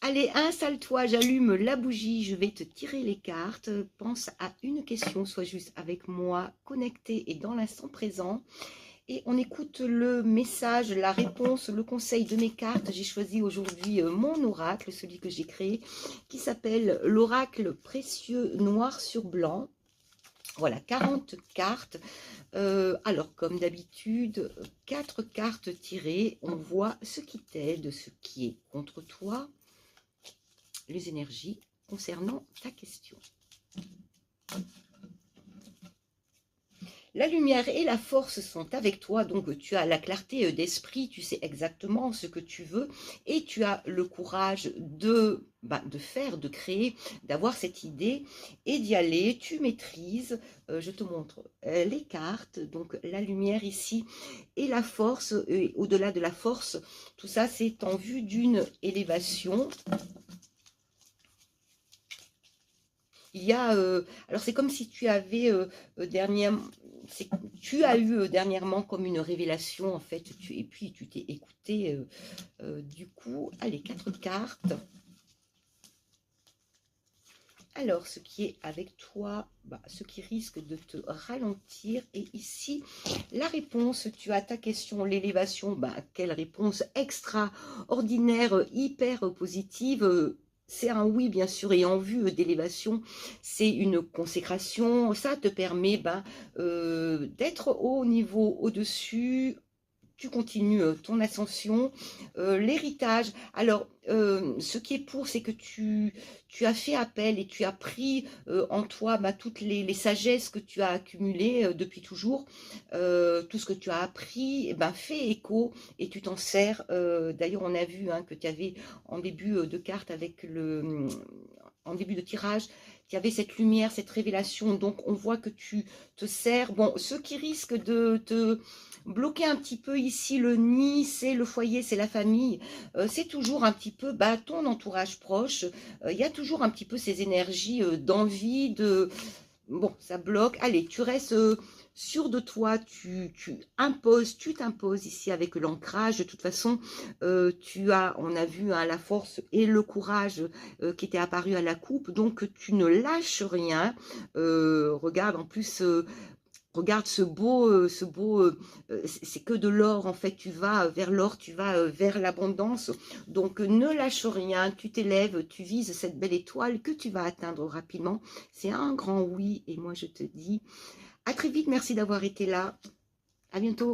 Allez, installe-toi, j'allume la bougie, je vais te tirer les cartes. Pense à une question, sois juste avec moi, connecté et dans l'instant présent. Et on écoute le message, la réponse, le conseil de mes cartes. J'ai choisi aujourd'hui mon oracle, celui que j'ai créé, qui s'appelle l'oracle précieux noir sur blanc. Voilà, 40 cartes. Alors, comme d'habitude, 4 cartes tirées. On voit ce qui t'aide, ce qui est contre toi, les énergies concernant ta question. La lumière et la force sont avec toi, donc tu as la clarté d'esprit, tu sais exactement ce que tu veux et tu as le courage de faire, de créer, d'avoir cette idée et d'y aller. Tu maîtrises, je te montre les cartes, donc la lumière ici et la force, et au-delà de la force, tout ça c'est en vue d'une élévation. Il y a, alors c'est comme si tu avais dernièrement, tu as eu dernièrement comme une révélation en fait, et puis tu t'es écouté du coup. Allez, 4 cartes. Alors, ce qui est avec toi, ce qui risque de te ralentir, et ici, la réponse, tu as ta question, l'élévation, quelle réponse extraordinaire, hyper positive. C'est un oui, bien sûr, et en vue d'élévation, c'est une consécration. Ça te permet d'être au niveau au-dessus. Tu continues ton ascension, l'héritage. Alors, ce qui est pour, c'est que tu as fait appel et tu as pris en toi toutes les sagesses que tu as accumulées depuis toujours. Tout ce que tu as appris, fait écho et tu t'en sers. D'ailleurs, on a vu que tu avais en début de carte avec en début de tirage, il y avait cette lumière, cette révélation. Donc, on voit que tu te sers. Bon, ce qui risque de te bloquer un petit peu ici, le nid, c'est le foyer, c'est la famille. C'est toujours un petit peu ton entourage proche. Il y a toujours un petit peu ces énergies d'envie, de... Bon, ça bloque. Allez, tu restes sûr de toi, tu t'imposes ici avec l'ancrage. De toute façon, on a vu la force et le courage qui était apparu à la coupe. Donc, tu ne lâches rien. Regarde, en plus... regarde c'est que de l'or en fait, tu vas vers l'or, tu vas vers l'abondance, donc ne lâche rien, tu t'élèves, tu vises cette belle étoile que tu vas atteindre rapidement, c'est un grand oui, et moi je te dis à très vite, merci d'avoir été là, à bientôt.